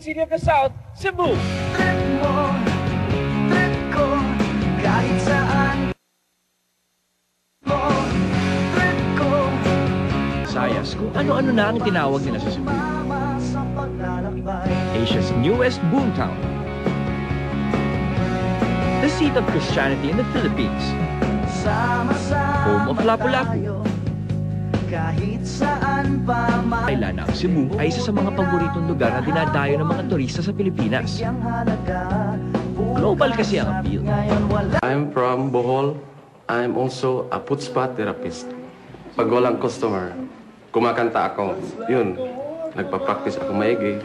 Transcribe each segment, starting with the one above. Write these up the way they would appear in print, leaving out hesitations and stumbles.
City of the South, Cebu. Trip mo, trip ko, kahit saan mo, trip ko. Visayas, kung ano-ano na ang tinawag nila sa Cebu. Sa paglalakbay. Asia's newest boomtown. The seat of Christianity in the Philippines. Home of Lapu-Lapu. Kahit saan pa Thailand, ang Cebu ay isa sa mga paboritong lugar na dinadayo ng mga turista sa Pilipinas. Global kasi ang appeal. I'm from Bohol. I'm also a foot spa therapist. Pag walang customer, kumakanta ako. Yun, nagpa-practice ako maigi.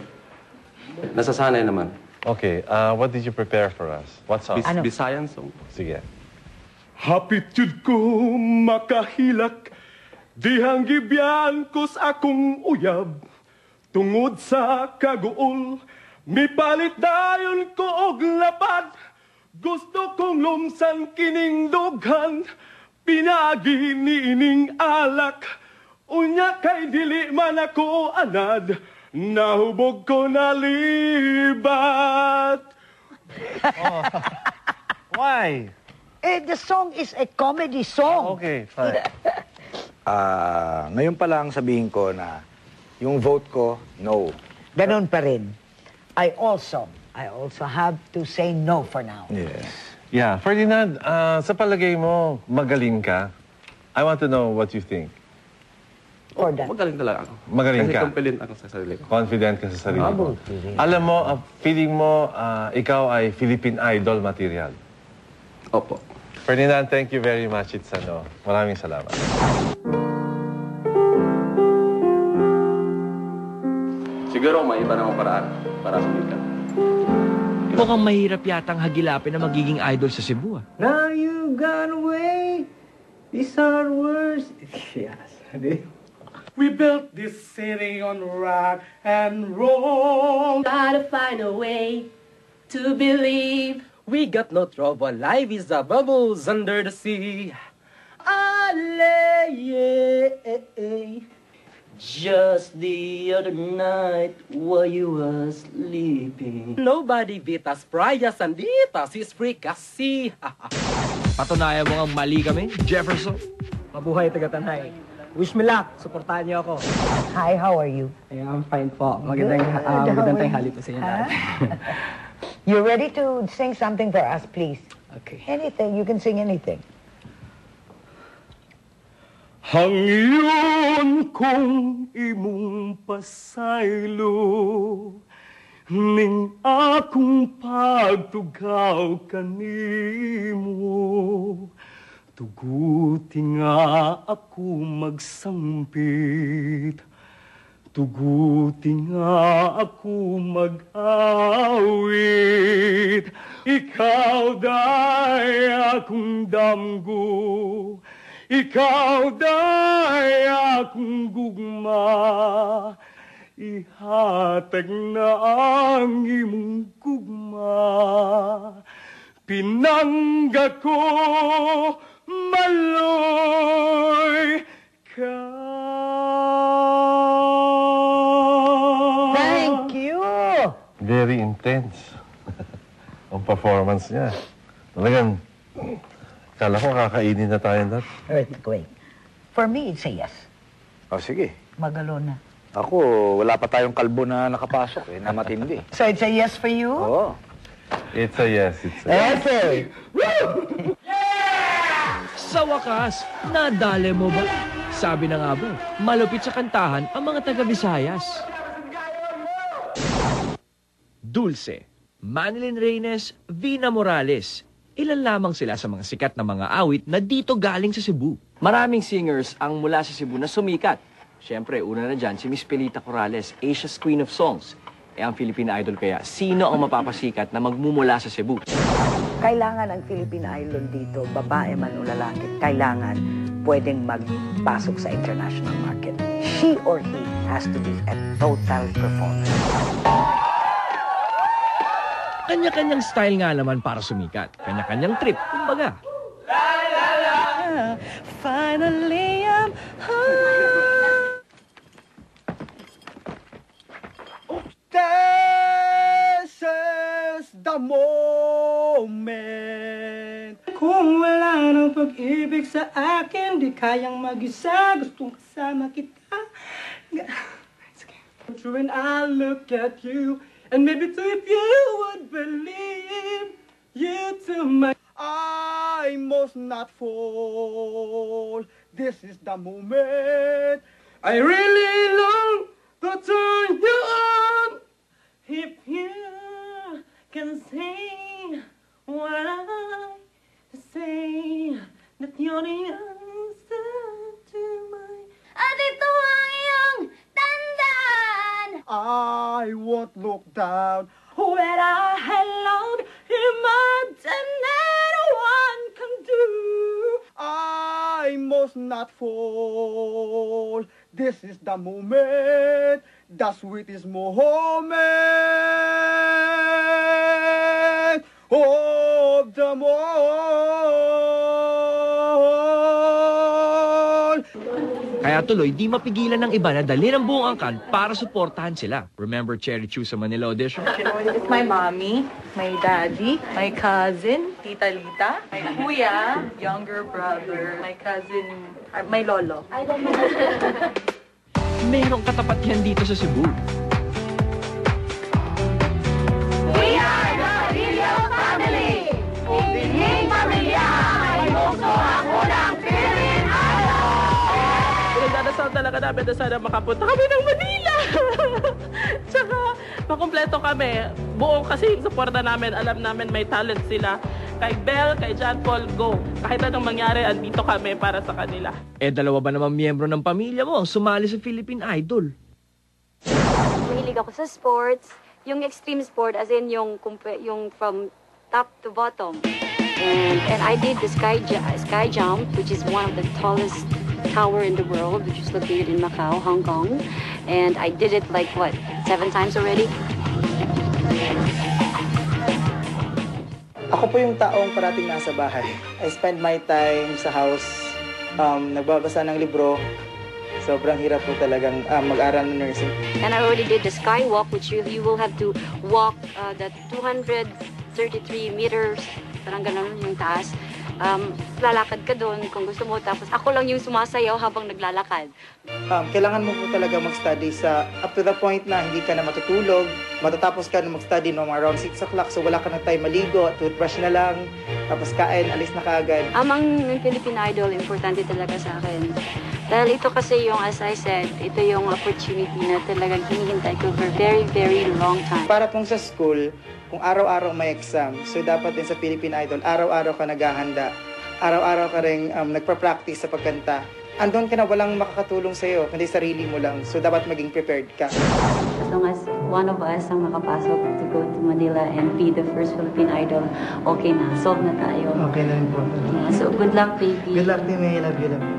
Nasasanay naman. Okay, what did you prepare for us? What song? Bisayan song. Sige. Hapit jud ko makahilak, dihang gibyan ko sa akong uyab. Tungod sa kaguol, mipalit dayon ko og lapad. Gusto kong lumsan kining dughan, pinagi niining alak. Unya kay dili man ako anad, nahubog ko na libat. Oh. Why? The song is a comedy song. Okay, fine. Ngayon pa lang sabihin ko na yung vote ko, no. Ganon pa rin. I also have to say no for now. Yes. Yeah, Ferdinand, sa palagay mo, magaling ka? I want to know what you think. Or that. Magaling talaga ako. Magaling Kasi ka? confident ako sa sarili ko. Confident ka sa sarili mo. Alam mo, feeling mo, ikaw ay Philippine Idol material. Opo. Ferdinand, thank you very much. It's maraming salamat. Siguro may iba namang paraan para sumikat. Mukhang mahirap yatang hagilapin na magiging idol sa Cebu. Now you gone away, these are words. Yes, We built this city on rock and roll. Gotta find a way to believe. We got no trouble. Life is the bubbles under the sea. Just the other night while you were sleeping, nobody beat us, Prias and Ditas is fricassi. Patunayan mo ang mali kami, Jefferson. Mabuhay taga-Tanay. Wish me luck. Suportahan niyo ako. Hi, how are you? I'm fine po. Magandang tanghali po sa inyo lahat. You ready to sing something for us, please? Okay. Anything. You can sing anything. Hangyon kong imong pasaylo, ning akong pagtugaw kanimo. Tuguti nga ako magsampit, tuguti nga ako mag-awit. Ikaw day akong damgo, ikaw day akong gugma. Ihatag na ang imong gugma, pinangga ko maloy ka. Thank you! Very intense. Ang performance niya. Talagang, kala ko kakainin na tayo lahat. Earthquake. For me, it's a yes. O sige. Magalo na. Ako, wala pa tayong kalbo na nakapasok na matindi. So it's a yes for you? Oo. It's a yes, it's a yes. Okay. Sa wakas, nadali mo ba? Sabi na nga ba, malupit sa kantahan ang mga taga-Visayas. Dulce, Manilyn Reynes, Vina Morales. Ilan lamang sila sa mga sikat na mga awit na dito galing sa Cebu. Maraming singers ang mula sa Cebu na sumikat. Siyempre, una na dyan si Miss Pilita Corrales, Asia's Queen of Songs. Ang Philippine Idol kaya, sino ang mapapasikat na magmumula sa Cebu? Kailangan ang Philippine Idol dito, babae man o lalaki, kailangan pwedeng magpasok sa international market. She or he has to be a total performer. Kanya-kanyang style nga naman para sumikat. Kanya-kanyang trip, kumbaga. Finally, I'm home. moment. Kung wala ng pag-ibig sa akin, di kayang mag-isa, gustong kasama kita. True, and I look at you, and maybe too if you would believe, you to my... I must not fall. This is the moment. I really long to turn you on. If you can say what I say, that you're the answer to my... At ito ang iyong tandaan. I won't look down. When I love him more than anyone can do. I must not fall. This is the moment, the sweetest moment of them all. Kaya tuloy, di mapigilan ng iba na dalhin ang buong angkan para suportahan sila. Remember Cherry Chu sa Manila audition? It's my mommy, my daddy, my cousin, Tita Lita, my kuya, younger brother, my cousin, my lolo. Mayroong katapat yan dito sa Cebu. We are the Rio family. Ubinging pamilya. Ay muso ako ng Philippine Idol. Pinagdadasal talaga namin na sana makapunta kami ng Manila. Tsaka makumpleto kami. Buong kasi yung suporta namin, alam namin may talent sila. Kay Belle, kay John Paul, go. Kahit anong mangyari, andito kami para sa kanila. Dalawa ba naman miyembro ng pamilya mo ang sumali sa Philippine Idol? Mahilig ako sa sports. Yung extreme sport, as in yung from top to bottom. And I did the sky jump, which is one of the tallest tower in the world, which is located in Macau, Hong Kong. And I did it like, 7 times already? Ako po yung taong parating nasa bahay. I spend my time sa house, nagbabasa ng libro. Sobrang hirap po talagang mag-aral ng nursing. And I already did the skywalk, which you will have to walk the 233 meters, parang ganun yung taas. Lalakad ka doon kung gusto mo, tapos ako lang yung sumasayaw habang naglalakad. Kailangan mo po talaga mag-study up to the point na hindi ka na matutulog. Matatapos ka na mag-study around 6 o'clock, so wala ka na time maligo, toothbrush na lang, tapos kain, alis na kaagad. Amang Philippine Idol, importante talaga sa akin. Dahil ito kasi yung, as I said, ito yung opportunity na talagang hinihintay ko for very, very long time. Para pong sa school, kung araw-araw may exam, so dapat din sa Philippine Idol, araw-araw ka naghahanda, araw-araw ka rin nagpa-practice sa pagkanta. Andun ka na, walang makakatulong sa'yo, kundi sarili mo lang. So dapat maging prepared ka. As long as one of us ang makapasok to go to Manila and be the first Philippine Idol, okay na, solve na tayo. Okay na rin po. So good luck, baby. Good luck, Timmy. Love you, love you.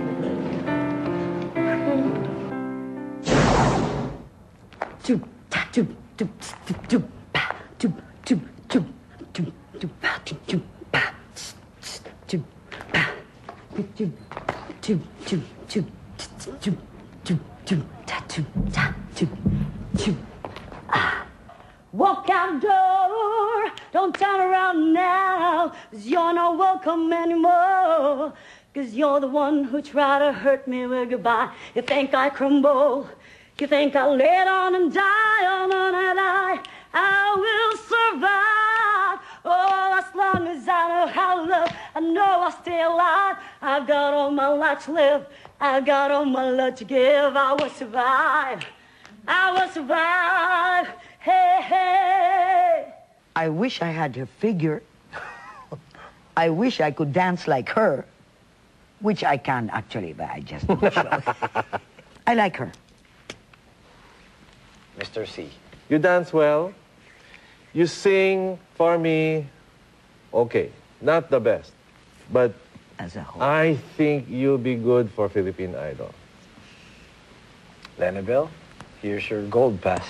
Walk out door, don't turn around now, 'cause you're not welcome anymore. 'Cause you're the one who tried to hurt me with goodbye. You think I crumble, you think I'll lay down and die, oh no, no, I will survive. Oh, as long as I know how to love, I know I'll stay alive. I've got all my life to live, I've got all my love to give. I will survive, I will survive. Hey, hey. I wish I had her figure. I wish I could dance like her, which I can actually, but I just don't show. I like her. Mr. C. You dance well. You sing for me. Okay, not the best, but As a whole. I think you'll be good for Philippine Idol. Lenabel, here's your gold pass.